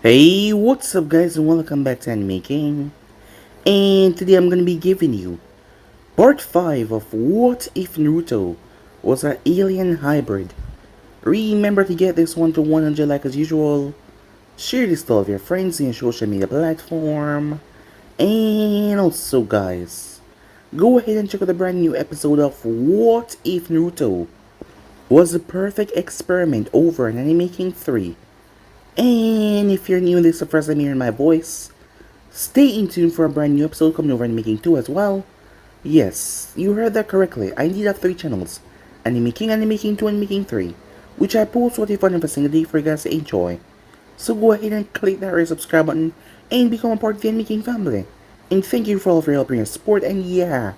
Hey, what's up guys and welcome back to Anime King. And today I'm gonna be giving you part 5 of What If Naruto Was an Alien Hybrid. Remember to get this one to 100 like as usual. Share this to all of your friends in your social media platform. And also guys, go ahead and check out the brand new episode of What If Naruto Was a Perfect Experiment over in Anime King 3. And if you're new and this is the first time hearing my voice, stay in tune for a brand new episode coming over and making 2 as well. Yes, you heard that correctly. I indeed have 3 channels. Anime King, Anime King 2, and Making 3. Which I post what if fun every single day for you guys to enjoy. So go ahead and click that red subscribe button and become a part of the Anime King family. And thank you for all of your help and your support, and yeah,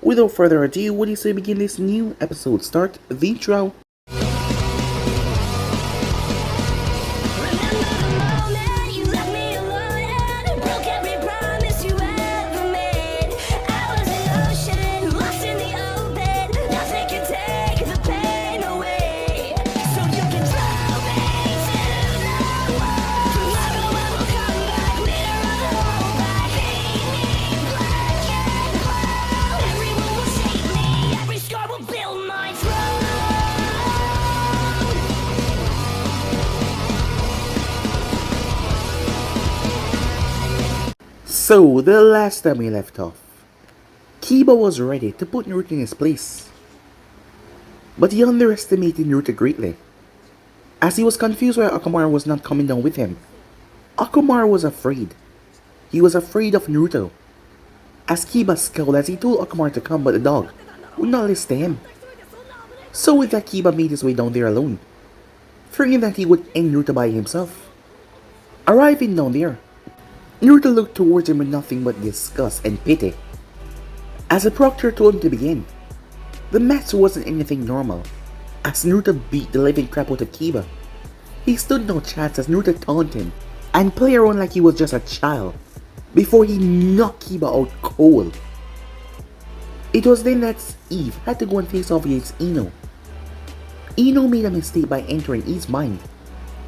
without further ado, what do you say we begin this new episode? Start the intro. So, the last time we left off, Kiba was ready to put Naruto in his place. But he underestimated Naruto greatly, as he was confused why Akamaru was not coming down with him. Akamaru was afraid. He was afraid of Naruto, as Kiba scowled as he told Akamaru to come, but the dog would not listen to him. So with that, Kiba made his way down there alone, thinking that he would end Naruto by himself. Arriving down there, Naruto looked towards him with nothing but disgust and pity. As the proctor told him to begin, the match wasn't anything normal, as Naruto beat the living crap out of Kiba. He stood no chance as Naruto taunted him and played around like he was just a child before he knocked Kiba out cold. It was then that Eve had to go and face off against Ino. Ino made a mistake by entering Eve's mind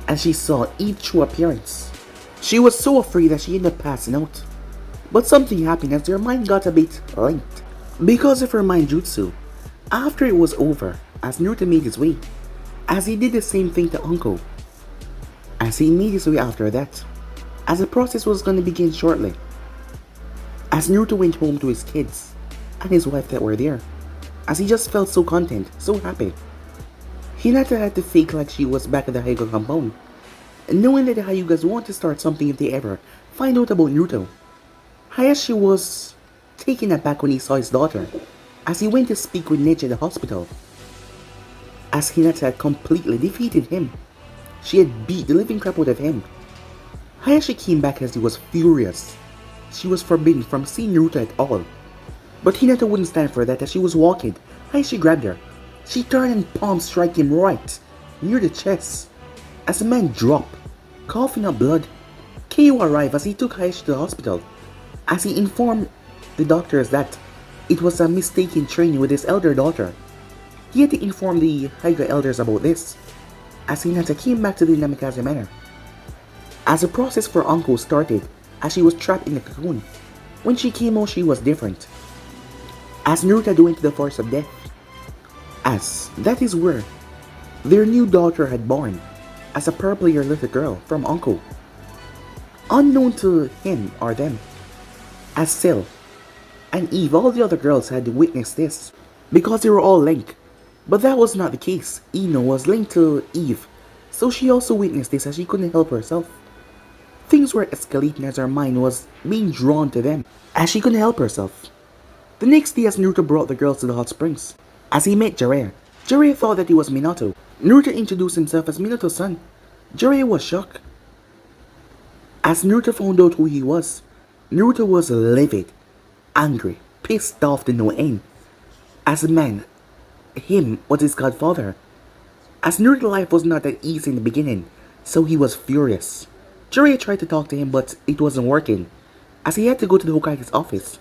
as she saw Eve's true appearance. She was so afraid that she ended up passing out. But something happened as their mind got a bit linked. Because of her mind jutsu, after it was over, as Naruto made his way, as he did the same thing to Uncle. As he made his way after that, as the process was going to begin shortly. As Naruto went home to his kids and his wife that were there, as he just felt so content, so happy. Hinata had to fake like she was back at the Hyuga compound, knowing that the Hyugas want to start something if they ever find out about Naruto. Hayashi was taken aback when he saw his daughter, as he went to speak with Neji at the hospital. As Hinata had completely defeated him, she had beat the living crap out of him. Hayashi came back as he was furious. She was forbidden from seeing Naruto at all. But Hinata wouldn't stand for that. As she was walking, Hayashi grabbed her. She turned and palm struck him right near the chest. As the man dropped, coughing up blood, Kyo arrived as he took Hayashi to the hospital, as he informed the doctors that it was a mistake in training with his elder daughter. He had to inform the Hyuga elders about this, as Hinata came back to the Namikaze manor. As the process for Anko started, as she was trapped in the cocoon, when she came out she was different. As Naruto went to the forest of death, as that is where their new daughter had born, as a purple-haired little girl from Anko. Unknown to him or them, as Sil and Eve, all the other girls had witnessed this, because they were all linked. But that was not the case. Ino was linked to Eve, so she also witnessed this as she couldn't help herself. Things were escalating as her mind was being drawn to them, as she couldn't help herself. The next day as Naruto brought the girls to the hot springs, as he met Jiraiya. Jiraiya thought that he was Minato. Naruto introduced himself as Minato's son. Jiraiya was shocked. As Naruto found out who he was, Naruto was livid, angry, pissed off to no end. As a man, him was his godfather. As Naruto's life was not that easy in the beginning, so he was furious. Jiraiya tried to talk to him but it wasn't working, as he had to go to the Hokage's office.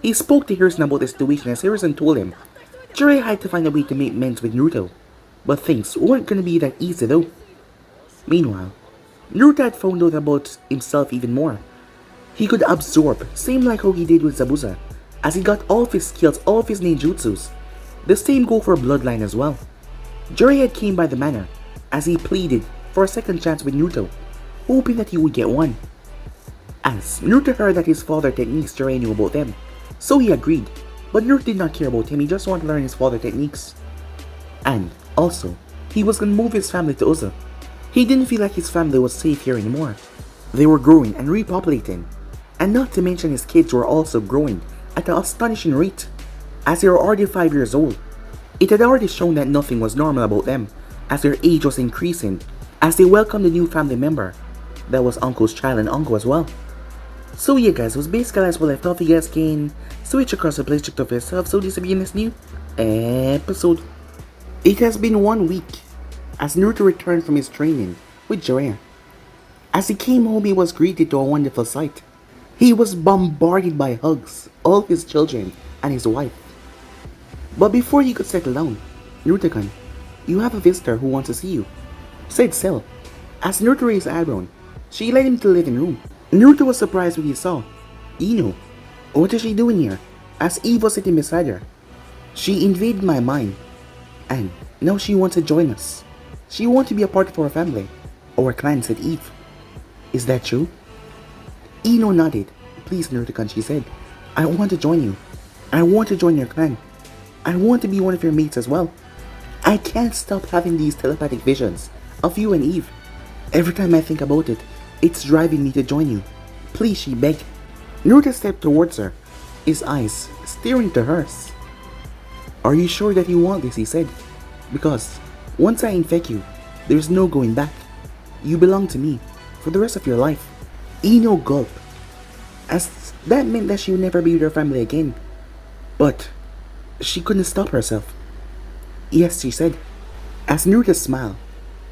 He spoke to Hiruzen about the situation as Hiruzen told him Jiraiya had to find a way to make amends with Naruto, but things weren't gonna be that easy though. Meanwhile, Naruto had found out about himself even more. He could absorb, same like how he did with Zabuza, as he got all of his skills, all of his ninjutsus. The same go for Bloodline as well. Jiraiya came by the manor, as he pleaded for a second chance with Naruto, hoping that he would get one. As Naruto heard that his father techniques, Jiraiya knew about them, so he agreed, but Naruto did not care about him, he just wanted to learn his father techniques. And, also, he was gonna move his family to Uza. He didn't feel like his family was safe here anymore. They were growing and repopulating, and not to mention his kids were also growing at an astonishing rate, as they were already 5 years old. It had already shown that nothing was normal about them, as their age was increasing, as they welcomed a new family member. That was Uncle's child and Uncle as well. So yeah guys, it was basically as we left off. You guys can switch across the place, check it out for yourself. So this will be in this new episode. It has been 1 week, as Naruto returned from his training with Jiraiya. As he came home, he was greeted to a wonderful sight. He was bombarded by hugs, all of his children and his wife. But before he could settle down, Naruto-kun, you have a visitor who wants to see you, said Cell. As Naruto raised eyebrow, she led him to the living room. Naruto was surprised when he saw Ino. What is she doing here? As Eve was sitting beside her. She invaded my mind, and now she wants to join us. She wants to be a part of our family, our clan, said Eve. Is that true? Ino nodded. Please, Naruto-kun, she said. I want to join you. I want to join your clan. I want to be one of your mates as well. I can't stop having these telepathic visions of you and Eve. Every time I think about it, it's driving me to join you. Please, she begged. Naruto stepped towards her, his eyes staring into hers. Are you sure that you want this? He said. Because once I infect you, there's no going back. You belong to me for the rest of your life. Ino gulped, as that meant that she would never be with her family again. But she couldn't stop herself. Yes, she said. As Naruto smiled,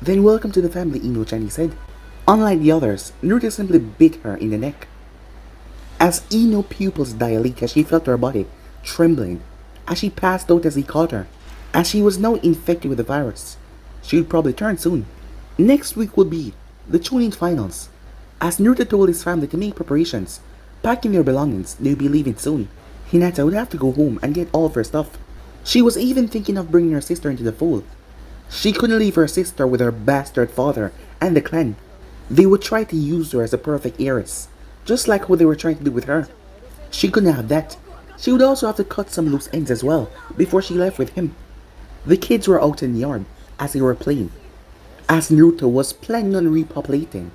then welcome to the family, Ino-chan, he said. Unlike the others, Naruto simply bit her in the neck. As Ino's pupils dilated, she felt her body trembling as she passed out as he caught her. As she was now infected with the virus, she would probably turn soon. Next week would be the Chunin finals. As Naruto told his family to make preparations, packing their belongings, they would be leaving soon. Hinata would have to go home and get all of her stuff. She was even thinking of bringing her sister into the fold. She couldn't leave her sister with her bastard father and the clan. They would try to use her as a perfect heiress, just like what they were trying to do with her. She couldn't have that. She would also have to cut some loose ends as well before she left with him. The kids were out in the yard as they were playing. As Naruto was planning on repopulating,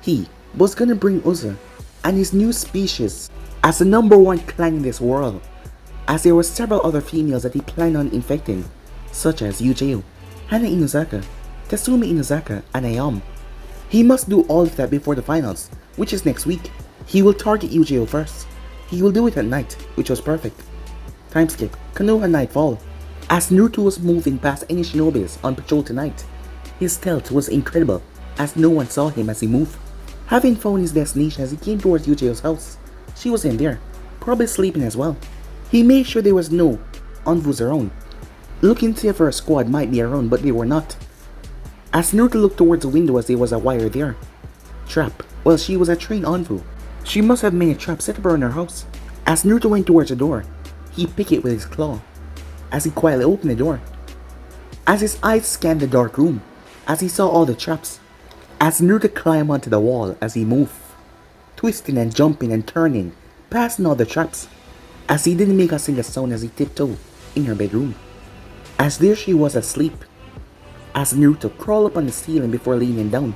he was gonna bring Uza and his new species as the #1 clan in this world, as there were several other females that he planned on infecting, such as Yugao, Hana Inuzuka, Tsume Inuzuka, and Ayam. He must do all of that before the finals, which is next week. He will target Yugao first. He will do it at night, which was perfect. Time skip, Konoha Nightfall. As Naruto was moving past any shinobis on patrol tonight, his stealth was incredible, as no one saw him as he moved. Having found his destination as he came towards Yuji's house, she was in there, probably sleeping as well. He made sure there was no envoys around, looking to see if her squad might be around, but they were not. As Naruto looked towards the window as there was a wire there. Trap. Well, she was a trained envoy. She must have made a trap set up around her house. As Naruto went towards the door, he picked it with his claw, as he quietly opened the door. As his eyes scanned the dark room, as he saw all the traps, as Naruto climbed onto the wall as he moved, twisting and jumping and turning, passing all the traps, as he didn't make a single sound as he tiptoed in her bedroom. As there she was asleep, as Naruto crawled up on the ceiling before leaning down,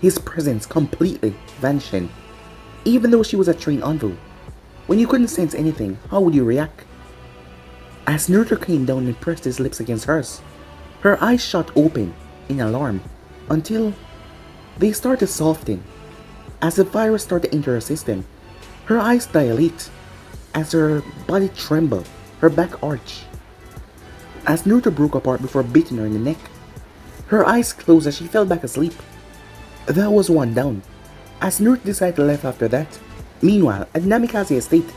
his presence completely vanishing. Even though she was a trained envoy, when you couldn't sense anything, how would you react? As Naruto came down and pressed his lips against hers, her eyes shot open in alarm until they started softening. As the virus started to enter her system, her eyes dilate as her body trembled, her back arched. As Naruto broke apart before beating her in the neck, her eyes closed as she fell back asleep. That was one down, as Naruto decided to leave after that. Meanwhile, at Namikaze estate,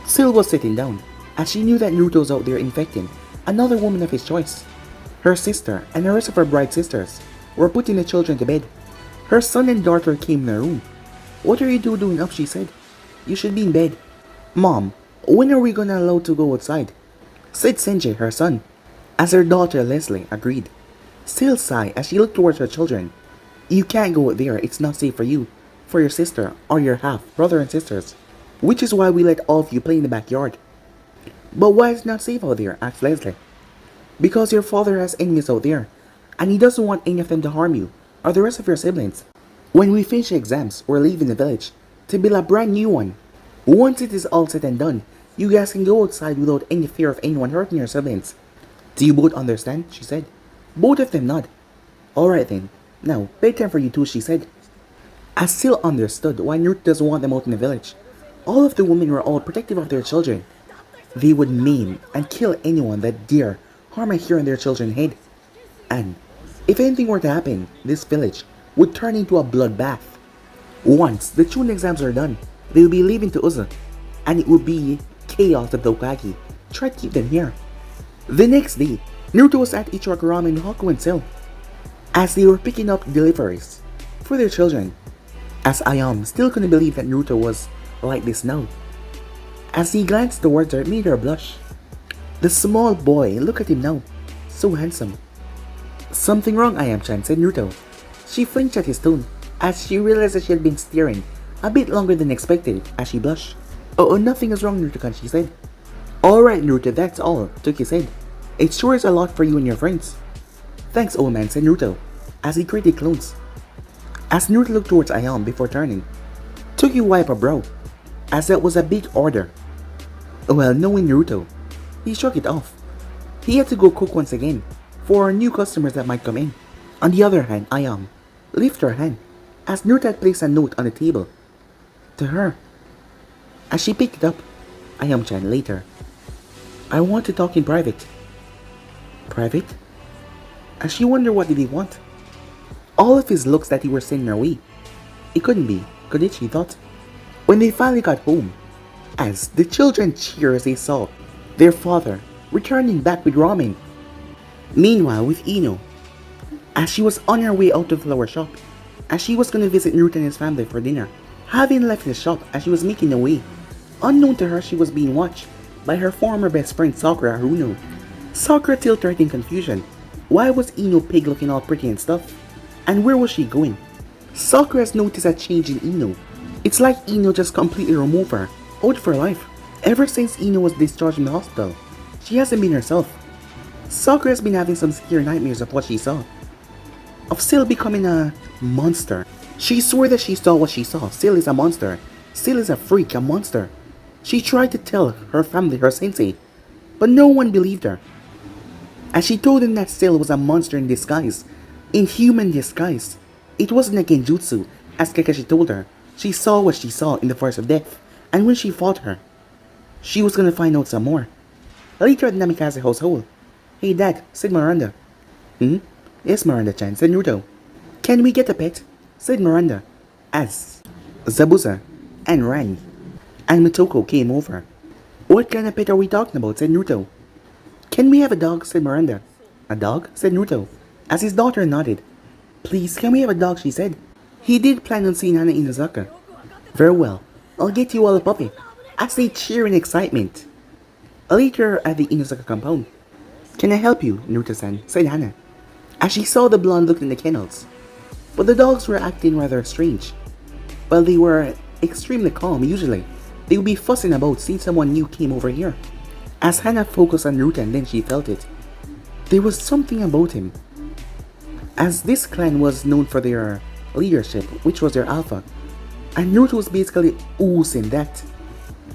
Sil was sitting down, as she knew that Naruto was out there infecting another woman of his choice. Her sister and the rest of her bride sisters were putting the children to bed. Her son and daughter came in the room. "What are you doing up?" she said. "You should be in bed." "Mom, when are we gonna allow to go outside?" said Senji, her son, as her daughter Leslie agreed. Still sigh as she looked towards her children. "You can't go out there, it's not safe for you, for your sister, or your half brother and sisters, which is why we let all of you play in the backyard." "But why is it not safe out there?" asked Leslie. "Because your father has enemies out there, and he doesn't want any of them to harm you, or the rest of your siblings. When we finish exams, we're leaving the village, to build a brand new one. Once it is all said and done, you guys can go outside without any fear of anyone hurting your siblings. Do you both understand?" she said. Both of them nod. "Alright then, now, bedtime for you two," she said. As Sil understood why Naruto doesn't want them out in the village. All of the women were all protective of their children. They would maim and kill anyone that dare harm a hair on their children's head. And if anything were to happen, this village would turn into a bloodbath. Once the Chunin exams are done, they will be leaving to Uza, and it would be chaos if the Hokage tried to keep them here. The next day, Naruto was at Ichiraku Ramen with Haku and Sil, as they were picking up deliveries for their children. As Ayam still couldn't believe that Naruto was like this now. As he glanced towards her, it made her blush. The small boy, look at him now, so handsome. "Something wrong, Ayam-chan," said Naruto. She flinched at his tone, as she realized that she had been staring a bit longer than expected as she blushed. Oh, nothing is wrong, Naruto-kan," she said. "Alright, Naruto, that's all," Toki said. "It sure is a lot for you and your friends." "Thanks, old man," said Naruto, as he created clones. As Naruto looked towards Ayam before turning, Toki wiped a brow, as that was a big order. Well, knowing Naruto, he shook it off. He had to go cook once again, for new customers that might come in. On the other hand, Ayam lifted her hand, as Naruto had placed a note on the table. To her. As she picked it up, Ayam-chan later. "I want to talk in private." Private? As she wondered what did he want. All of his looks that he were sending her way. It couldn't be, could it, she thought. When they finally got home, as the children cheered as they saw their father returning back with ramen. Meanwhile, with Ino, as she was on her way out of the flower shop, as she was going to visit Naruto and his family for dinner, having left the shop as she was making away, unknown to her she was being watched by her former best friend Sakura Haruno. Sakura tilted her in confusion. Why was Ino pig looking all pretty and stuff? And where was she going? Sakura has noticed a change in Ino. It's like Ino just completely removed her out of her life. Ever since Ino was discharged from the hospital, she hasn't been herself. Sakura has been having some scary nightmares of what she saw. Of Sil becoming a monster. She swore that she saw what she saw. Sil is a monster. Sil is a freak, a monster. She tried to tell her family, her sensei, but no one believed her. As she told them that Sil was a monster in disguise, in human disguise. It wasn't a genjutsu, as Kakashi told her. She saw what she saw in the forest of death, and when she fought her, she was gonna find out some more. Later at Namikaze household. "Hey Dad," said Miranda. "Yes, Miranda-chan," said Naruto. "Can we get a pet?" said Miranda, as Zabuza and Ran and Motoko came over. "What kind of pet are we talking about?" said Naruto. "Can we have a dog?" said Miranda. "A dog?" said Naruto, as his daughter nodded. "Please, can we have a dog?" she said. He did plan on seeing Hana in Inuzuka. "Very well, I'll get you all a puppy," as they cheer in excitement. Later at the Inuzuka compound. "Can I help you, Naruto-san?" said Hana, as she saw the blonde look in the kennels. But the dogs were acting rather strange. While they were extremely calm usually, they would be fussing about seeing someone new came over here. As Hana focused on Naruto and then she felt it. There was something about him. As this clan was known for their leadership, which was their alpha, and Naruto was basically oozing that.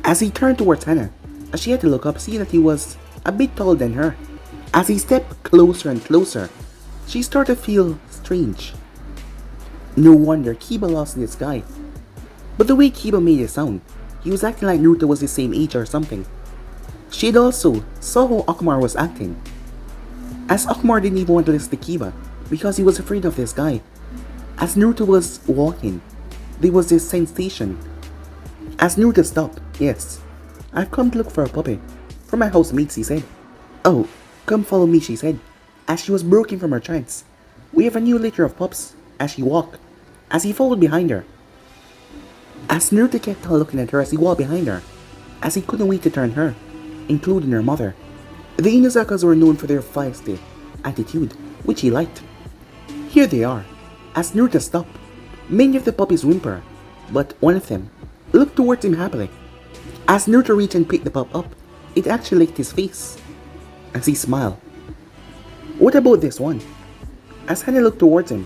As he turned towards Hana, as she had to look up, seeing that he was a bit taller than her. As he stepped closer and closer, she started to feel strange. No wonder Kiba lost in the sky. But the way Kiba made it sound, he was acting like Naruto was the same age or something. She had also saw how Akamaru was acting. As Akamaru didn't even want to listen to Kiba because he was afraid of this guy. As Naruto was walking, there was this sensation. As Naruto stopped, "Yes, I've come to look for a puppy. For my housemates," he said. "Oh, come follow me," she said, as she was broken from her trance. "We have a new litter of pups," as she walked. as he followed behind her. As Naruto kept on looking at her as he walked behind her, as he couldn't wait to turn her, including her mother. The Inuzukas were known for their feisty attitude, which he liked. Here they are. As Naruto stopped, many of the puppies whimper, but one of them looked towards him happily. As Naruto reached and picked the pup up, it actually licked his face. As he smiled. What about this one? As Hana looked towards him.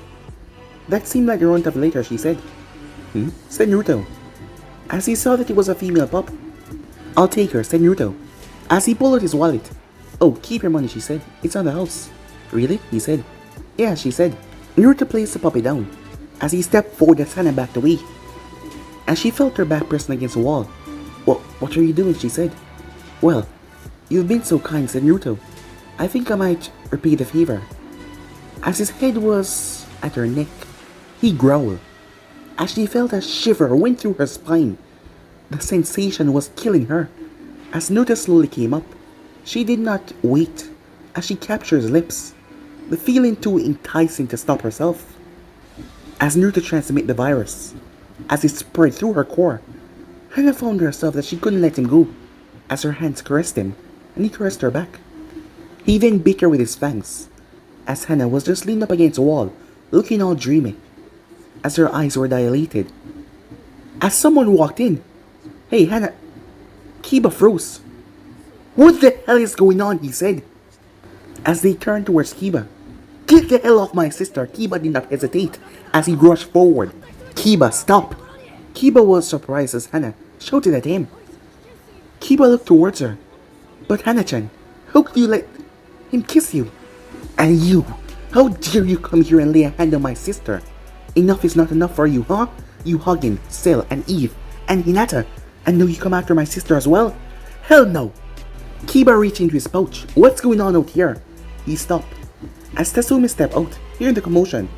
That seemed like the runt of later, she said. Said Naruto. As he saw that it was a female pup. I'll take her, said Naruto. As he pulled out his wallet. Oh, keep your money, she said. It's on the house. Really? He said. Yeah, she said. Naruto placed the puppy down. As he stepped forward as Hana backed away. As she felt her back pressing against the wall. What are you doing? She said. Well, you've been so kind, said Naruto. I think I might repay the favor. As his head was at her neck, he growled. As she felt a shiver went through her spine. The sensation was killing her. As Naruto slowly came up, she did not wait as she captured his lips, the feeling too enticing to stop herself. As Naruto transmitted the virus, as it spread through her core, Hana found herself that she couldn't let him go, as her hands caressed him, and he caressed her back. He then bit her with his fangs, as Hana was just leaned up against the wall, looking all dreamy, as her eyes were dilated. As someone walked in, Hey Hana, Kiba froze. What the hell is going on? He said. As they turned towards Kiba. Get the hell off my sister. Kiba did not hesitate as he rushed forward. Kiba, stop. Kiba was surprised as Hana shouted at him. Kiba looked towards her. But Hana-chan, how could you let him kiss you? And you, how dare you come here and lay a hand on my sister? Enough is not enough for you, huh? You hugging Cell and Eve and Hinata, and now you come after my sister as well? Hell no! Kiba reached into his pouch. What's going on out here? He stopped. As Tsume stepped out, hearing the commotion.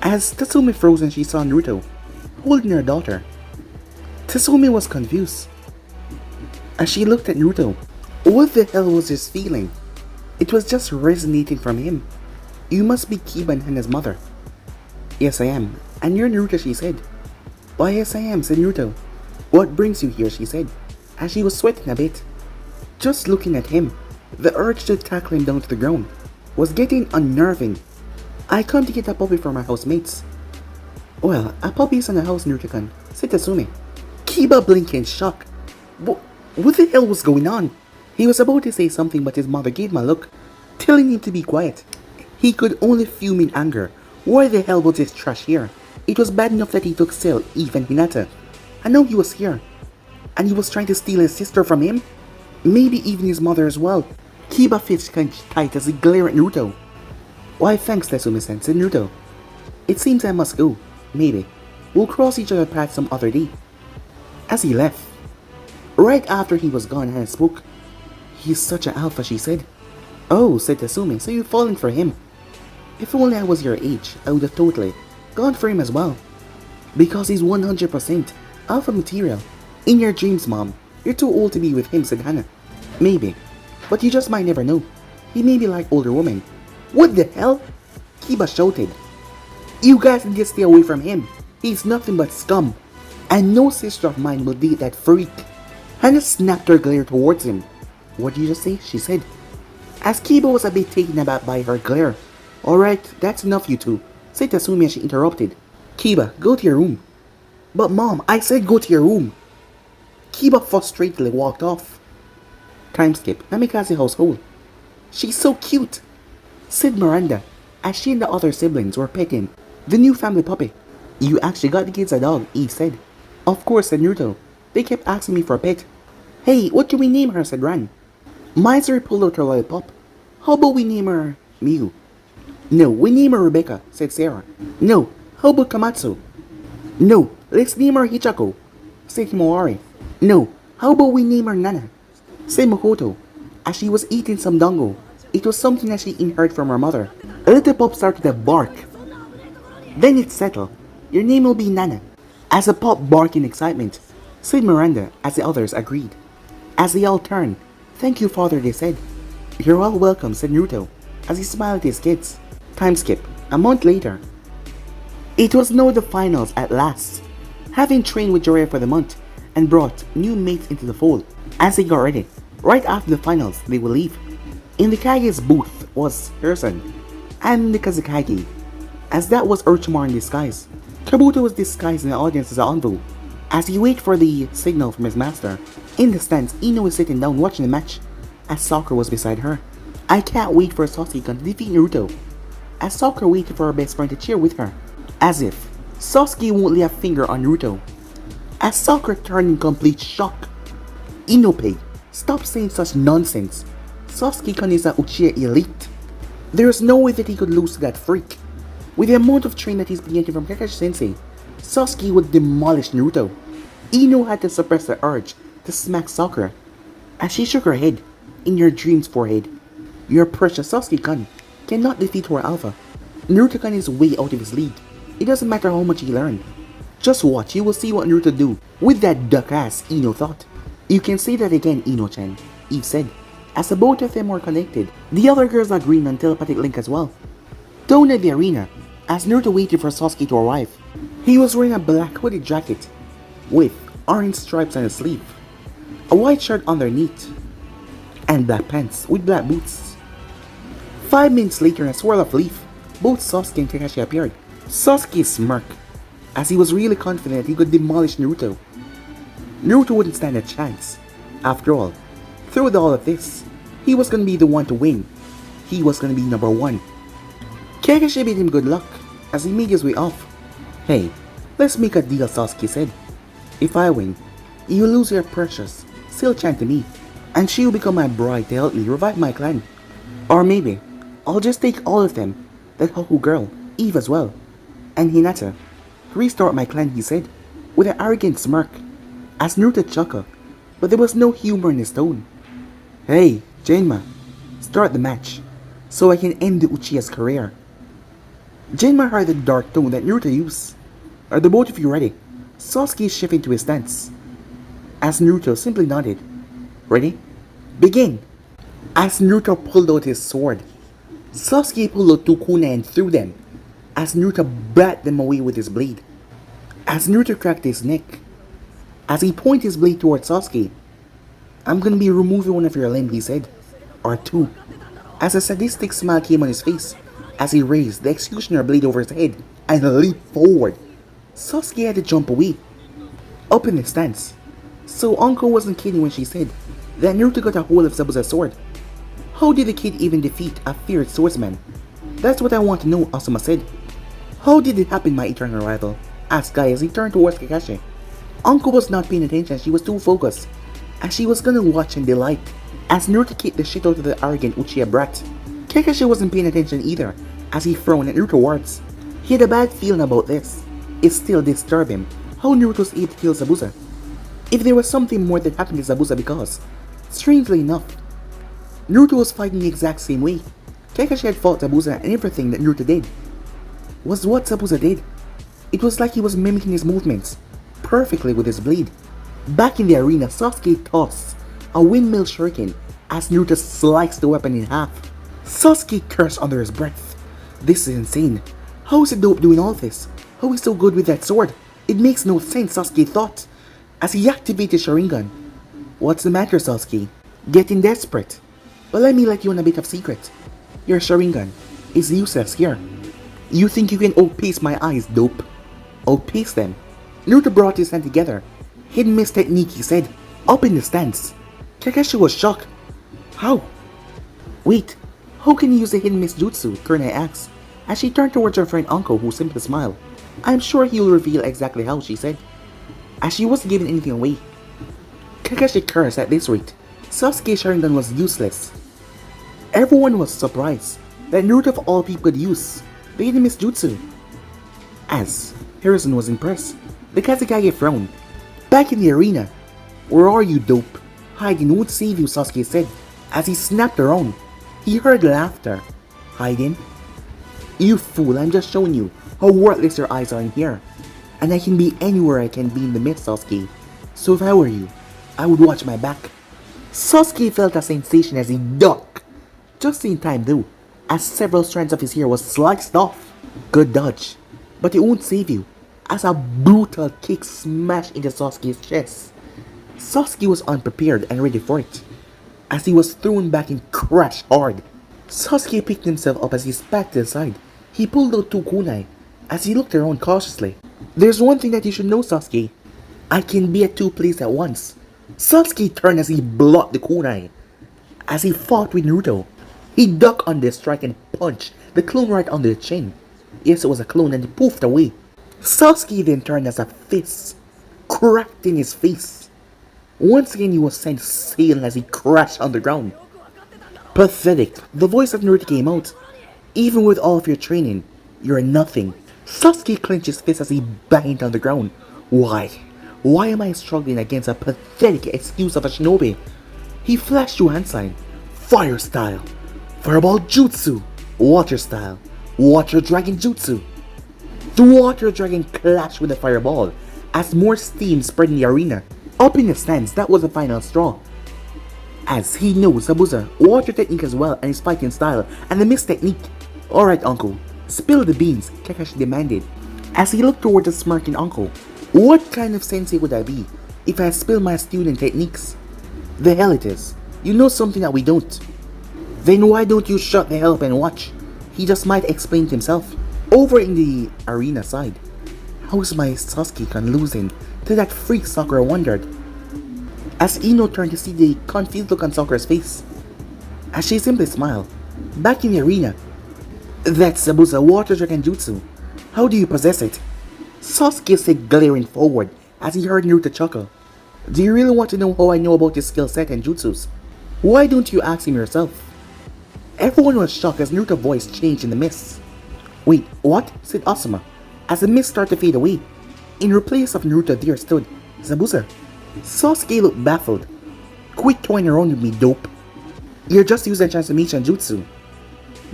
As Tsume froze and she saw Naruto holding her daughter. Tsume was confused. As she looked at Naruto, what the hell was this feeling? It was just resonating from him. You must be Kiba and Hana's mother. Yes, I am. And you're Naruto, she said. Why, yes, I am, said Naruto. What brings you here, she said, as she was sweating a bit. Just looking at him, the urge to tackle him down to the ground was getting unnerving. I come to get a puppy for my housemates. Well, a puppy is in the house, Naruto-kun, said Tsume. Kiba blinked in shock. What the hell was going on? He was about to say something, but his mother gave him a look, telling him to be quiet. He could only fume in anger. Why the hell was this trash here? It was bad enough that he took Cell, Eve, and Hinata. And now he was here. And he was trying to steal his sister from him? Maybe even his mother as well. Kiba fist clenched tight as he glared at Naruto. Why thanks, Tsume-san, said Naruto. It seems I must go. Maybe. We'll cross each other's path some other day. As he left. Right after he was gone, Hana spoke. He's such an alpha, she said. Oh, said Tsume, so you've fallen for him. If only I was your age, I would have totally gone for him as well. Because he's 100% alpha material. In your dreams, Mom. You're too old to be with him, said Hana. Maybe. But you just might never know. He may be like older women. What the hell? Kiba shouted. You guys need to stay away from him. He's nothing but scum. And no sister of mine will date that freak. Hana snapped her glare towards him. What did you just say? She said. As Kiba was a bit taken aback by her glare. Alright, that's enough, you two, said Tsume as she interrupted. Kiba, go to your room. But Mom, I said go to your room. Kiba frustratedly walked off. Time skip, Namikaze household. She's so cute, said Miranda, as she and the other siblings were petting the new family puppy. You actually got the kids a dog, Eve said. Of course, said Naruto. They kept asking me for a pet. Hey, what do we name her, said Ran. Misery pulled out her lollipop. How about we name her Miu? No, we name her Rebecca, said Sarah. No, how about Kamatsu? No, let's name her Hichako, said Himawari. No, how about we name her Nana, said Makoto, as she was eating some dango. It was something that she inherited from her mother. A little pup started to bark. Then it settled. Your name will be Nana. As the pup barked in excitement, said Miranda, as the others agreed. As they all turned, thank you, father, they said. You're all welcome, said Naruto, as he smiled at his kids. Time skip. A month later. It was now the finals at last. Having trained with Jiraiya for the month and brought new mates into the fold, as they got ready, right after the finals they will leave. In the Kage's booth was Hiruzen and the Kazekage, as that was Orochimaru in disguise. Kabuto was disguised in the audience as an envoy. As he waited for the signal from his master, in the stands Ino was sitting down watching the match, as Sakura was beside her. I can't wait for Sasuke to defeat Naruto, as Sakura waited for her best friend to cheer with her. As if Sasuke won't lay a finger on Naruto. As Sakura turned in complete shock. Inoue, stop saying such nonsense. Sasuke is a Uchiha elite. There is no way that he could lose to that freak. With the amount of training that he's been getting from Kakashi Sensei, Sasuke would demolish Naruto. Ino had to suppress the urge to smack Sakura, as she shook her head. In your dreams, forehead. Your precious Sasuke-kun cannot defeat Tora Alpha. Naruto-kun is way out of his league. It doesn't matter how much he learned. Just watch, you will see what Naruto do with that duck ass, Ino thought. You can say that again, Ino-chan, Eve said. As the both of them were connected, the other girls agreed on telepathic link as well. Down at the arena, as Naruto waited for Sasuke to arrive, he was wearing a black hooded jacket with orange stripes on his sleeve, a white shirt underneath, and black pants with black boots. 5 minutes later, in a swirl of leaf, both Sasuke and Kakashi appeared. Sasuke smirked, as he was really confident he could demolish Naruto. Naruto wouldn't stand a chance. After all, through all of this, he was gonna be the one to win. He was gonna be number 1. Kakashi bid him good luck, as he made his way off. Hey, let's make a deal, Sasuke said. If I win, you lose your precious Seal-chan to me, and she will become my bride to help me revive my clan. Or maybe, I'll just take all of them, that Haku girl, Eve as well, and Hinata, to restart my clan, he said, with an arrogant smirk, as Naruto chuckled, but there was no humor in his tone. Hey, Genma, start the match, so I can end the Uchiha's career. Genma heard the dark tone that Naruto used. Are the both of you ready? Sasuke shifted to his stance, as Naruto simply nodded. Ready? Begin! As Naruto pulled out his sword, Sasuke pulled out 2 kunai and threw them, as Naruto bat them away with his blade. As Naruto cracked his neck, as he pointed his blade towards Sasuke. I'm gonna be removing one of your limbs, he said. Or 2. As a sadistic smile came on his face, as he raised the executioner blade over his head and leaped forward. Sasuke had to jump away, up in his stance. So Uncle wasn't kidding when she said that Naruto got a hold of Zabuza's sword. How did the kid even defeat a feared swordsman? That's what I want to know, Asuma said. How did it happen, my eternal rival? Asked Guy as he turned towards Kakashi. Uncle was not paying attention, she was too focused, as she was gonna watch and delight, as Naruto kicked the shit out of the arrogant Uchiha brat. Kakashi wasn't paying attention either, as he frowned at Naruto's words. He had a bad feeling about this. It still disturbed him how Naruto was able to kill Zabuza. If there was something more that happened to Zabuza, because, strangely enough, Naruto was fighting the exact same way. Kakashi had fought Zabuza, and everything that Naruto did was what Zabuza did. It was like he was mimicking his movements perfectly with his blade. Back in the arena, Sasuke tossed a windmill shuriken as Naruto sliced the weapon in half. Sasuke cursed under his breath. This is insane. How is the dope doing all this? How is he so good with that sword? It makes no sense, Sasuke thought, as he activated Sharingan. What's the matter, Sasuke? Getting desperate. But let me let you in a bit of secret. Your Sharingan is useless here. You think you can outpace my eyes, dope? Outpace them? Naruto brought his hand together. Hidden mist technique, he said, up in the stance. Kakashi was shocked. How? Wait, how can you use the hidden mist jutsu? Kurenai asked, as she turned towards her friend Uncle, who simply smiled. I'm sure he'll reveal exactly how, she said, as she wasn't giving anything away. Kakashi cursed at this rate. Sasuke's Sharingan was useless. Everyone was surprised that Naruto of all people could use the hidden mist jutsu. As Hiruzen was impressed, the Kazekage frowned. Back in the arena. Where are you, dope? Hiding won't save you, Sasuke said, as he snapped around. He heard laughter. Hiding? You fool, I'm just showing you how worthless your eyes are in here. And I can be anywhere I can be in the mist, Sasuke. So if I were you, I would watch my back. Sasuke felt a sensation as he ducked. Just in time though, as several strands of his hair was sliced off. Good dodge. but it won't save you, as a brutal kick smashed into Sasuke's chest. Sasuke was unprepared and ready for it, as he was thrown back and crashed hard. Sasuke picked himself up as he spat to the side. He pulled out 2 kunai, as he looked around cautiously. There's one thing that you should know, Sasuke. I can be at 2 places at once. Sasuke turned as he blocked the kunai. As he fought with Naruto, he ducked under the strike and punched the clone right under the chin. Yes, it was a clone, and he poofed away. Sasuke then turned as a fist cracked in his face. Once again he was sent sailing as he crashed on the ground. Pathetic. The voice of Naruto came out. Even with all of your training, you're nothing. Sasuke clenched his fist as he banged on the ground. Why? Why am I struggling against a pathetic excuse of a shinobi? He flashed two hand sign. Fire style. Fireball jutsu. Water style. Water dragon jutsu. The water dragon clashed with the fireball as more steam spread in the arena. Up in the stands, that was the final straw. As he knows Zabuza, water technique as well and his fighting style and the mist technique. Alright uncle, spill the beans, Kakashi demanded. As he looked toward the smirking uncle, what kind of sensei would I be if I spill my student techniques? The hell it is. You know something that we don't. Then why don't you shut the hell up and watch? He just might explain himself. Over in the arena side, how's my Sasuke-kun losing to that freak Sakura wondered. As Ino turned to see the confused look on Sakura's face, as she simply smiled. Back in the arena, that's Zabuza Water Dragon Jutsu. How do you possess it? Sasuke said, glaring forward as he heard Naruto chuckle. Do you really want to know how I know about his skill set and jutsus? Why don't you ask him yourself? Everyone was shocked as Naruto's voice changed in the mist. Wait, what? Said Asuma, as the mist started to fade away. In replace of Naruto there stood Zabuza. Sasuke looked baffled. Quit toying around with me, dope. You're just using transformation jutsu.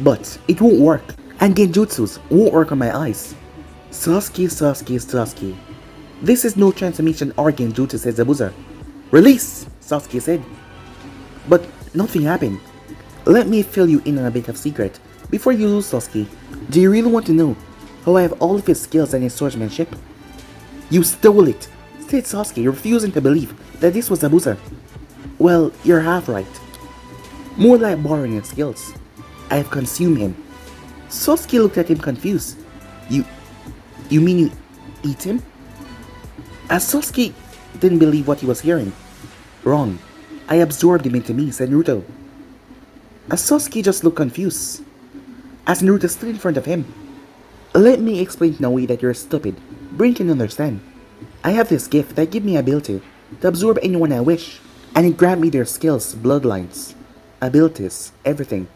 But it won't work, and genjutsus won't work on my eyes. Sasuke. This is no transformation or genjutsu, said Zabuza. Release, Sasuke said. But nothing happened. Let me fill you in on a bit of secret. Before you lose, Sasuke, do you really want to know how I have all of his skills and his swordsmanship? You stole it, said Sasuke, refusing to believe that this was Zabuza. Well, you're half right. More like borrowing his skills. I have consumed him. Sasuke looked at him confused. You mean you eat him? As Sasuke didn't believe what he was hearing. Wrong. I absorbed him into me, said Naruto. As Sasuke just looked confused. As Naruto stood in front of him. Let me explain in a way that you're stupid. Brain can understand. I have this gift that gives me ability to absorb anyone I wish. And it grants me their skills, bloodlines, abilities, everything.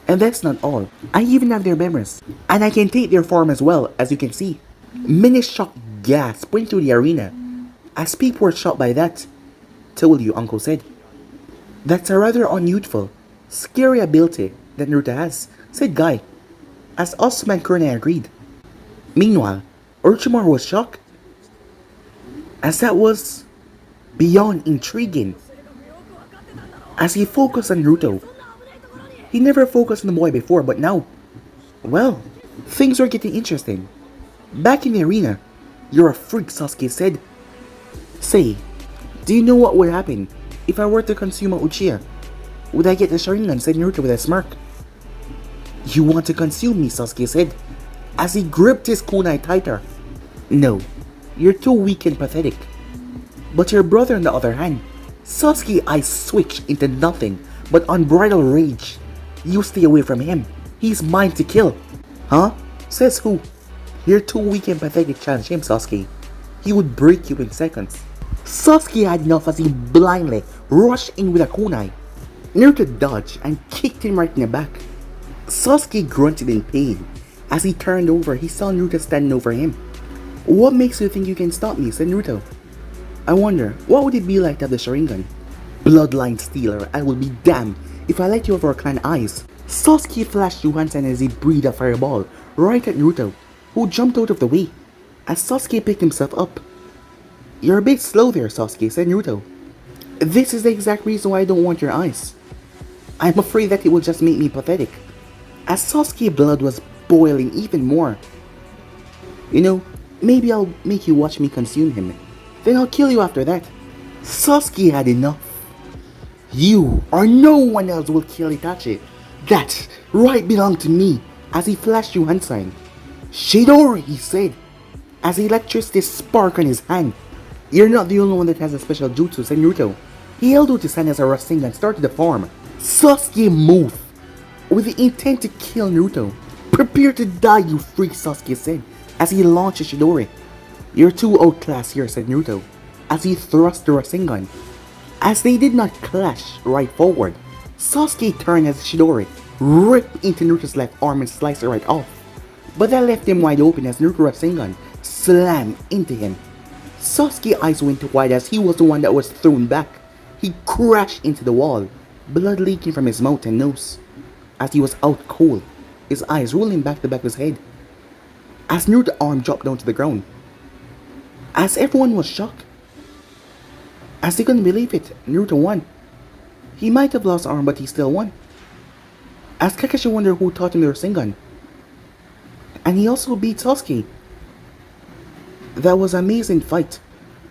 And that's not all. I even have their memories. And I can take their form as well, as you can see. Many shocked gasps went through the arena. As people were shocked by that. Told you, Uncle said. That's a rather unusual, scary ability that Naruto has, said Guy. As Asuma and Kurone agreed. Meanwhile, Orochimaru was shocked. As that was beyond intriguing. As he focused on Naruto. He never focused on the boy before, but now, well, things were getting interesting. Back in the arena, you're a freak, Sasuke said. Say, do you know what would happen if I were to consume a Uchiha? Would I get the Sharingan, said Naruto with a smirk. You want to consume me, Sasuke said, as he gripped his kunai tighter. No, you're too weak and pathetic. But your brother on the other hand, Sasuke's eyes switched into nothing but unbridled rage. You stay away from him. He's mine to kill. Huh? Says who? You're too weak and pathetic to challenge him, Sasuke. He would break you in seconds. Sasuke had enough as he blindly rushed in with a kunai. Naruto dodged and kicked him right in the back. Sasuke grunted in pain. As he turned over, he saw Naruto standing over him. What makes you think you can stop me, said Naruto. I wonder, what would it be like to have the Sharingan? Bloodline stealer, I will be damned if I let you over our clan eyes. Sasuke flashed two hands as he breathed a fireball right at Naruto, who jumped out of the way. As Sasuke picked himself up. You're a bit slow there, Sasuke, said Naruto. This is the exact reason why I don't want your eyes. I'm afraid that it will just make me pathetic. As Sasuke's blood was boiling even more. You know, maybe I'll make you watch me consume him. Then I'll kill you after that. Sasuke had enough. You or no one else will kill Itachi. That right belonged to me, as he flashed you hand sign. Shidori, he said, as electricity sparked on his hand. You're not the only one that has a special jutsu, said Naruto. He held out his hand as a Rasengan and started to form. Sasuke moved, with the intent to kill Naruto. Prepare to die, you freak, Sasuke said, as he launched his Shidori. You're too outclassed here, said Naruto, as he thrust the Rasengan. As they did not clash right forward, Sasuke turned as Shidori ripped into Naruto's left arm and sliced it right off. But that left him wide open as Naruto Rasengan slammed into him. Sasuke's eyes went wide as he was the one that was thrown back. He crashed into the wall, blood leaking from his mouth and nose. As he was out cold, his eyes rolling back to the back of his head. As Naruto's arm dropped down to the ground. As everyone was shocked. As they couldn't believe it, Naruto won. He might have lost arm, but he still won. As Kakashi wondered who taught him the Rasengan. And he also beat Sasuke. That was an amazing fight.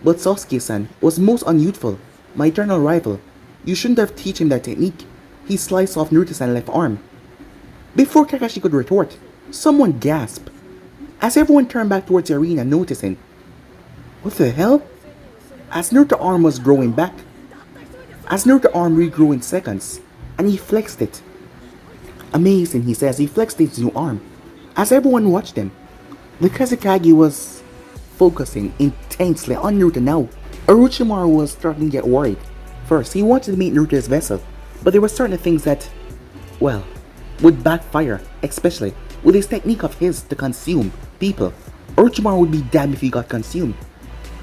But Sasuke-san was most unyouthful, my eternal rival. You shouldn't have taught him that technique. He sliced off Naruto's left arm. Before Kakashi could retort, someone gasped. As everyone turned back towards the arena, noticing. What the hell? As Naruto's arm was growing back. As Naruto's arm regrew in seconds, and he flexed it. Amazing, he says, he flexed his new arm. As everyone watched him, the Kazekage was focusing intensely on Naruto now. Orochimaru was starting to get worried. First, he wanted to meet Naruto's vessel, but there were certain things that, well, would backfire, especially with his technique of his to consume people. Orochimaru would be damned if he got consumed.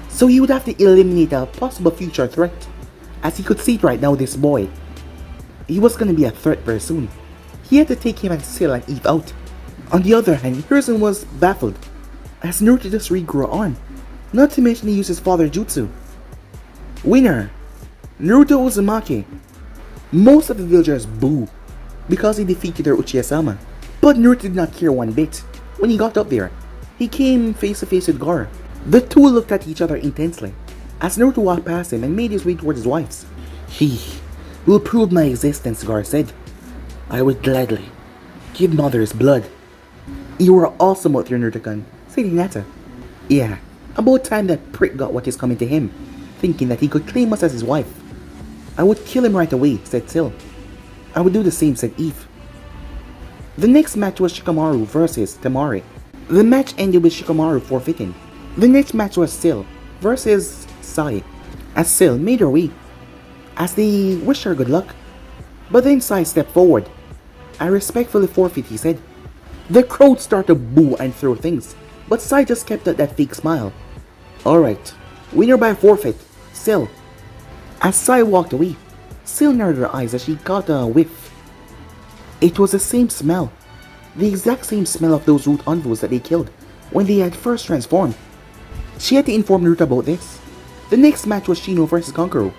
So he would have to eliminate a possible future threat. As he could see it right now, this boy, he was going to be a threat very soon. He had to take him and Sil and Eve out. On the other hand, Hiruzen was baffled, as Naruto just regrew an arm. Not to mention he used his father's jutsu. Winner, Naruto Uzumaki. Most of the villagers boo, because he defeated their Uchiha-sama. But Naruto did not care one bit. When he got up there, he came face to face with Gaara. The two looked at each other intensely, as Naruto walked past him and made his way towards his wife's. He will prove my existence, Gaara said. I would gladly give mother's blood. You were awesome out there, Naruto-kun, said Hinata. Yeah, about time that prick got what is coming to him, thinking that he could claim us as his wife. I would kill him right away, said Sil. I would do the same, said Eve. The next match was Shikamaru versus Temari. The match ended with Shikamaru forfeiting. The next match was Sil versus Sai, as Sil made her way, as they wished her good luck. But then Sai stepped forward. I respectfully forfeit, he said. The crowd started to boo and throw things, but Sai just kept up that fake smile. Alright, winner by forfeit, Sil. As Sai walked away, Sil narrowed her eyes as she caught a whiff. It was the same smell, the exact same smell of those root envoys that they killed when they had first transformed. She had to inform Naruto about this. The next match was Shino versus Kankuro.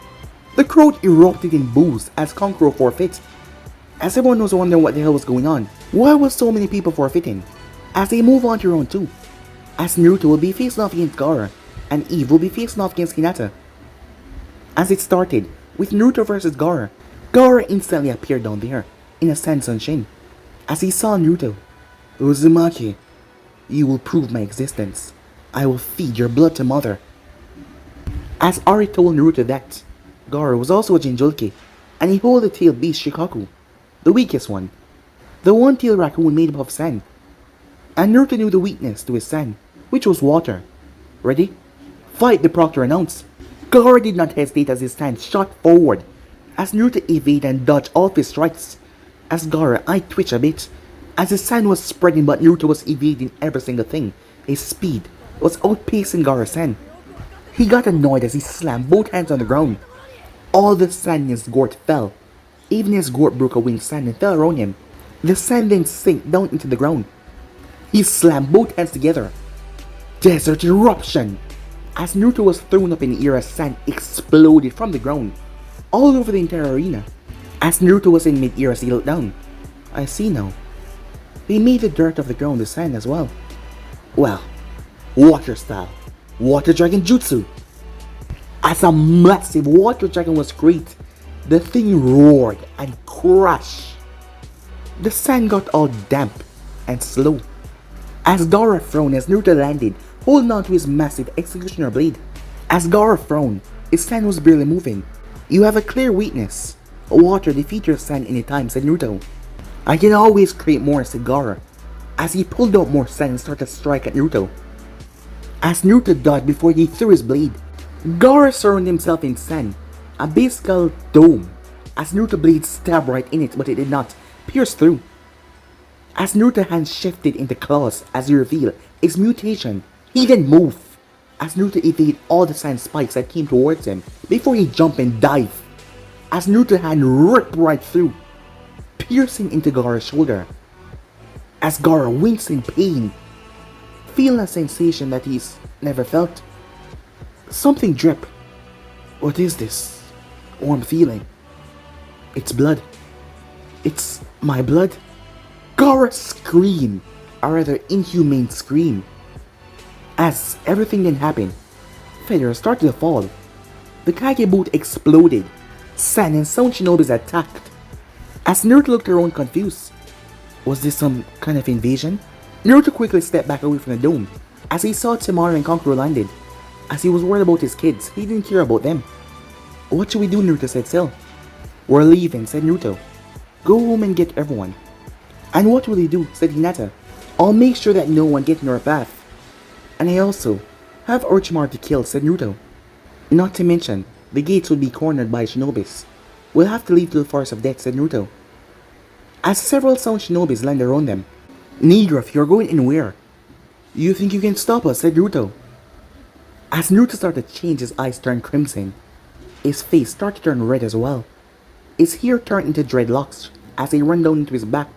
The crowd erupted in boos as Kankuro forfeit. As everyone was wondering what the hell was going on, why was so many people forfeiting? As they move on to round 2, as Naruto will be facing off against Gaara, and Eve will be facing off against Hinata. As it started, with Naruto versus Gaara, Gaara instantly appeared down there, in a sand sunshine. As he saw Naruto, Uzumaki, you will prove my existence. I will feed your blood to mother. As Ari told Naruto that, Gaara was also a Jinchuriki, and he held the tailed beast Shikaku, the weakest one. The one-tailed raccoon made up of sand. And Naruto knew the weakness to his sand, which was water. Ready? Fight, the proctor announced. Gaara did not hesitate as his hand shot forward, as Naruto evaded and dodged all of his strikes. As Gaara eyed twitch a bit, as his sand was spreading but Naruto was evading every single thing. His speed was outpacing Gaara's sand. He got annoyed as he slammed both hands on the ground. All the sand in his gourd fell. Even his gourd broke away in sand and fell around him. The sand then sank down into the ground. He slammed both hands together. Desert eruption! As Naruto was thrown up in the air as sand exploded from the ground, all over the entire arena. As Naruto was in mid-air as he looked down. I see now. They made the dirt of the ground the sand as well. Well, water style, water dragon jutsu. As a massive water dragon was created, the thing roared and crashed. The sand got all damp and slow. As Gaara frowned as Naruto landed, holding on to his massive executioner blade. As Gaara frowned, his sand was barely moving. You have a clear weakness. Water defeats your sand anytime, said Naruto. I can always create more, said Gaara, as he pulled out more sand and started to strike at Naruto. As Naruto dodged before he threw his blade, Gaara surrounded himself in sand, a baseball dome, as Naruto's blade stabbed right in it, but it did not pierce through. As Naruto's hand shifted into claws as he revealed his mutation, he then moved, as Naruto evaded all the sand spikes that came towards him before he jumped and dived, as Naruto's hand ripped right through, piercing into Gaara's shoulder. As Gaara winks in pain, feeling a sensation that he's never felt. Something dripped. What is this warm feeling? It's blood. It's my blood. Gaara screamed, a rather inhumane scream. As everything then happened, feathers started to fall. The Kage boat exploded. Sand and sound shinobis attacked. As Naruto looked around confused. Was this some kind of invasion? Naruto quickly stepped back away from the dome as he saw Tamaru and Kankuro landed. As he was worried about his kids, he didn't care about them. What should we do, Naruto said still. We're leaving, said Naruto. Go home and get everyone. And what will he do, said Hinata. I'll make sure that no one gets in our path. And I also have Orochimaru to kill, said Naruto. Not to mention, the gates will be cornered by shinobis. We'll have to leave to the forest of death, said Naruto. As several sound shinobis land around them. Negraf, you're going in where? You think you can stop us, said Naruto. As Naruto started to change, his eyes turned crimson. His face started to turn red as well. His hair turned into dreadlocks as they ran down into his back.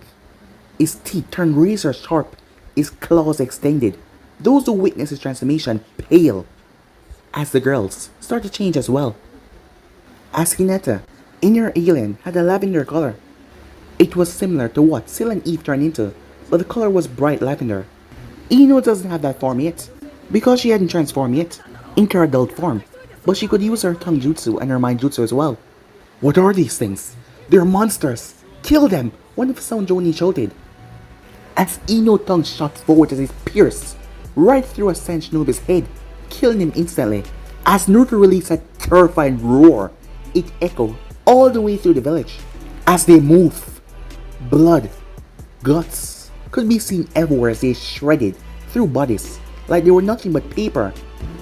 His teeth turned razor sharp, his claws extended. Those who witnessed his transformation pale. As the girls started to change as well. As Hinata, inner alien, had a lavender color. It was similar to what Sil and Eve turned into, but the color was bright lavender. Ino doesn't have that form yet, because she hadn't transformed yet into her adult form, but she could use her tongue jutsu and her mind jutsu as well. What are these things? They're monsters! Kill them! One of the sound Jonin shouted. As Ino's tongue shot forward as it pierced right through a Sand Shinobi's head, killing him instantly. As Naruto released a terrifying roar, it echoed all the way through the village. As they moved, blood, guts could be seen everywhere as they shredded through bodies like they were nothing but paper.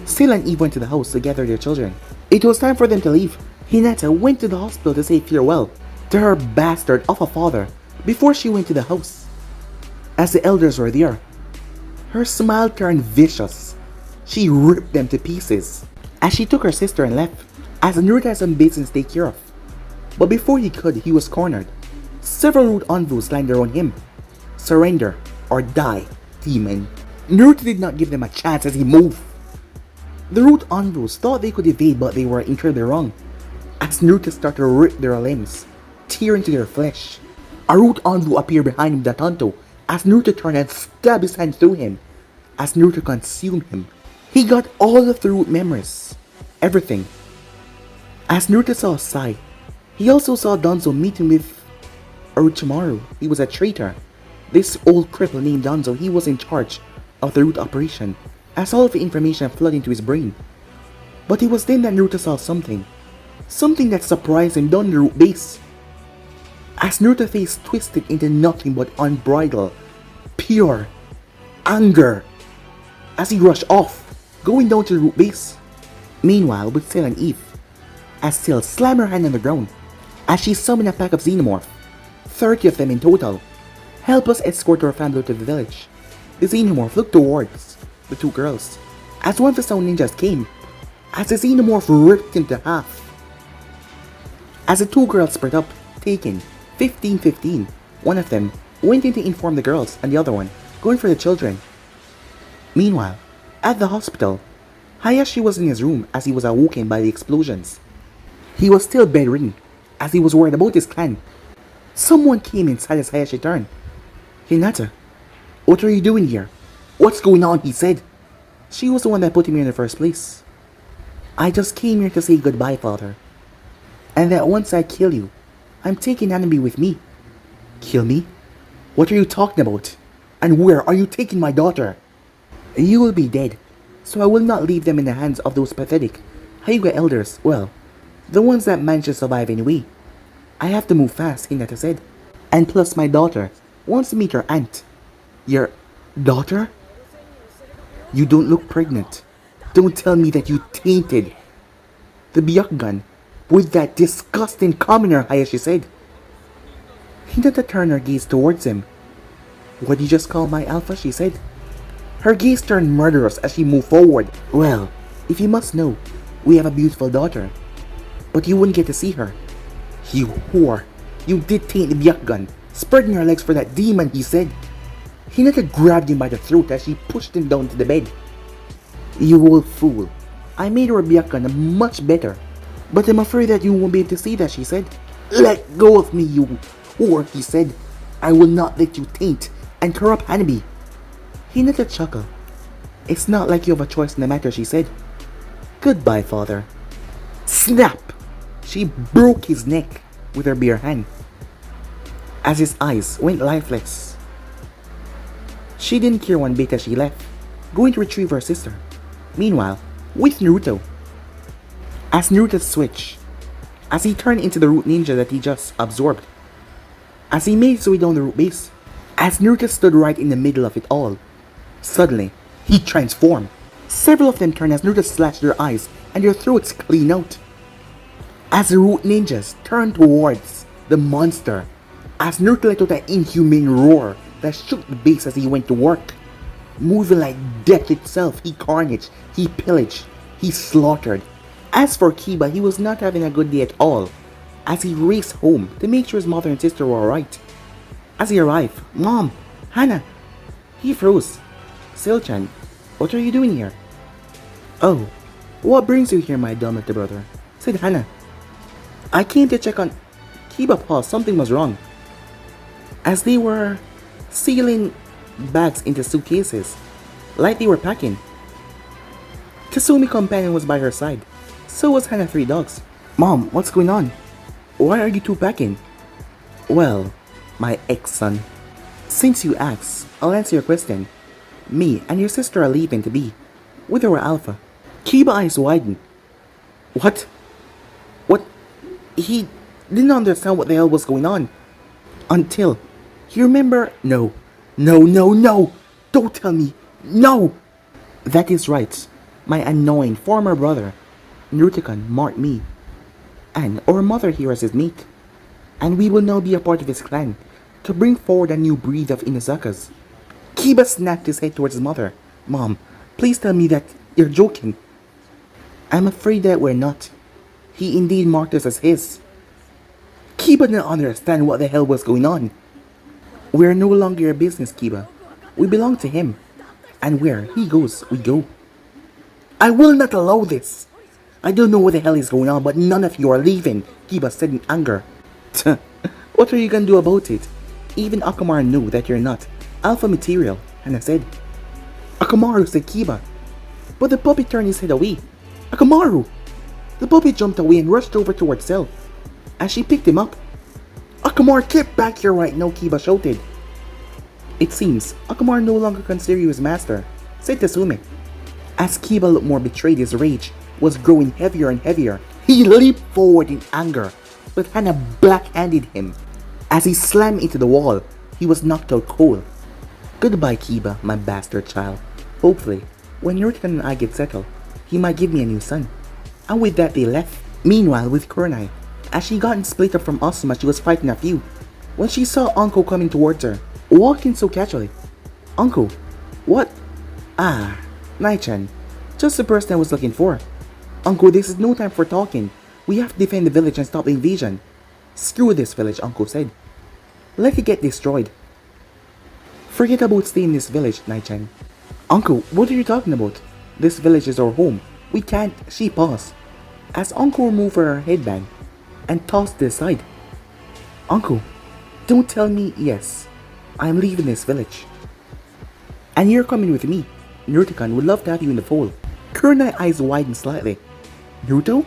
Sil and Eve went to the house to gather their children. It was time for them to leave. Hinata went to the hospital to say farewell to her bastard of a father before she went to the house. As the elders were there, her smile turned vicious. She ripped them to pieces as she took her sister and left, as Naruto had some business to take care of. But before he could, he was cornered. Several root envoys landed around him. Surrender or die, demon. Naruto did not give them a chance as he moved. The root envoys thought they could evade, but they were incredibly wrong. As Naruto started to rip their limbs, tear into their flesh. A root envoy appeared behind him, Datanto, as Naruto turned and stabbed his hand through him. As Naruto consumed him, he got all of the root memories. Everything. As Naruto saw a sigh, he also saw Danzo meeting with Orochimaru. He was a traitor. This old cripple named Danzo, he was in charge of the root operation, as all of the information flooded into his brain. But it was then that Naruto saw something. Something that surprised him down the root base. As Naruto's face twisted into nothing but unbridled, pure anger. As he rushed off, going down to the root base. Meanwhile, with Sil and Eve, as Sil slammed her hand on the ground, as she summoned a pack of xenomorph, 30 of them in total, help us escort our family to the village. The xenomorph looked towards the two girls, as one of the sound ninjas came, as the xenomorph ripped him to half. As the two girls spread up, taking 15-15, one of them went in to inform the girls and the other one going for the children. Meanwhile, at the hospital, Hayashi was in his room as he was awoken by the explosions. He was still bedridden as he was worried about his clan. Someone came inside as Hayashi turned. Hinata, what are you doing here? What's going on? He said. She was the one that put him here in the first place. I just came here to say goodbye, father. And that once I kill you, I'm taking Anime with me. Kill me? What are you talking about? And where are you taking my daughter? You will be dead, so I will not leave them in the hands of those pathetic Hyuga elders. Well, the ones that managed to survive anyway. I have to move fast, Hinata said. And plus my daughter wants to meet her aunt. Your daughter? You don't look pregnant. Don't tell me that you tainted the Byakugan with that disgusting commoner, Hayashi said. Hinata turned her gaze towards him. What did you just call my alpha? She said. Her gaze turned murderous as she moved forward. Well, if you must know, we have a beautiful daughter. But you wouldn't get to see her. You whore. You did taint the Byakugan, spreading your legs for that demon, he said. Hinata grabbed him by the throat as she pushed him down to the bed. You old fool. I made her Byakugan much better. But I'm afraid that you won't be able to see that, she said. Let go of me, you whore, he said. I will not let you taint and corrupt Hanabi. Hinata chuckled. It's not like you have a choice in the matter, she said. Goodbye, father. Snap! She broke his neck with her bare hand as his eyes went lifeless. She didn't care one bit as she left, going to retrieve her sister. Meanwhile, with Naruto. As Naruto switched, as he turned into the root ninja that he just absorbed, as he made his way down the root base, as Naruto stood right in the middle of it all, suddenly, he transformed. Several of them turned as Naruto slashed their eyes and their throats clean out. As the root ninjas turned towards the monster, as Naruto let out an inhumane roar that shook the base as he went to work. Moving like death itself, he carnaged, he pillaged, he slaughtered. As for Kiba, he was not having a good day at all, as he raced home to make sure his mother and sister were alright. As he arrived, Mom! Hana! He froze. Sil-chan, what are you doing here? Oh, what brings you here, my dumb little brother? Said Hana. I came to check on Kiba paused. Something was wrong. As they were sealing bags into suitcases, like they were packing. Tsume's companion was by her side. So was Hana 3 dogs. Mom, what's going on? Why are you two packing? Well, my ex-son. Since you asked, I'll answer your question. Me and your sister are leaving to be with our alpha. Kiba eyes widened. What? What? He didn't understand what the hell was going on. Until he remembered. No. Don't tell me. No. That is right. My annoying former brother, Naruto-kun, marked me and our mother here as his mate. And we will now be a part of his clan to bring forward a new breed of Inuzukas. Kiba snapped his head towards his mother. Mom, please tell me that you're joking. I'm afraid that we're not. He indeed marked us as his. Kiba didn't understand what the hell was going on. We're no longer your business, Kiba. We belong to him. And where he goes, we go. I will not allow this. I don't know what the hell is going on, but none of you are leaving, Kiba said in anger. What are you gonna do about it? Even Akamaru knew that you're not alpha material, Hana said. Akamaru, said Kiba. But the puppy turned his head away. Akamaru! The puppy jumped away and rushed over towards Cell. As she picked him up. Akamaru, get back here right now, Kiba shouted. It seems Akamaru no longer considers you his master, said Tsume. As Kiba looked more betrayed, his rage was growing heavier and heavier. He leaped forward in anger, but Hana black-handed him. As he slammed into the wall, he was knocked out cold. Goodbye, Kiba, my bastard child. Hopefully, when Naruto and I get settled, he might give me a new son. And with that, they left. Meanwhile, with Kurenai, as she gotten split up from Asuma, she was fighting a few. When she saw Uncle coming towards her, walking so casually. Uncle, what? Ah, Nai-chan, just the person I was looking for. Uncle, this is no time for talking. We have to defend the village and stop the invasion. Screw this village, Uncle said. Let it get destroyed. Forget about staying in this village, Nai-chan. Uncle, what are you talking about? This village is our home. We can't. She paused, as Uncle removed her headband and tossed it aside. Uncle, don't tell me yes. I'm leaving this village. And you're coming with me. Naruto-kun would love to have you in the fold. Kurenai's eyes widened slightly. Naruto?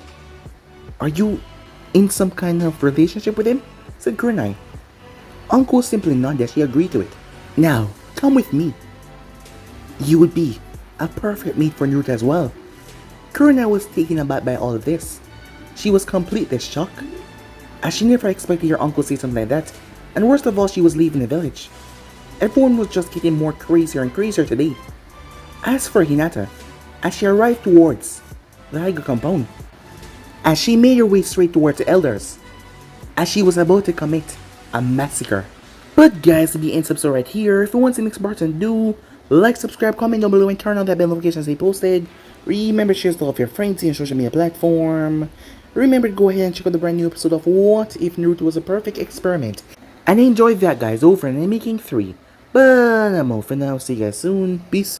Are you in some kind of relationship with him? Said Kurenai. Uncle simply nodded as she agreed to it. Now, come with me. You would be a perfect mate for Naruto as well. Kurenai was taken aback by all of this. She was completely shocked, as she never expected her uncle to say something like that, and worst of all, she was leaving the village. Everyone was just getting more crazier and crazier today. As for Hinata, as she arrived towards the Haiga compound, as she made her way straight towards the elders, as she was about to commit a massacre. But guys, if you end episode right here, if you want the next part, do like, subscribe, comment down below, and turn on that bell notifications they posted. Remember to share this to all of your friends in social media platform. Remember to go ahead and check out the brand new episode of What If Naruto Was a Perfect Experiment. And enjoy that, guys. Over and I'm making 3. But I'm out for now. See you guys soon. Peace.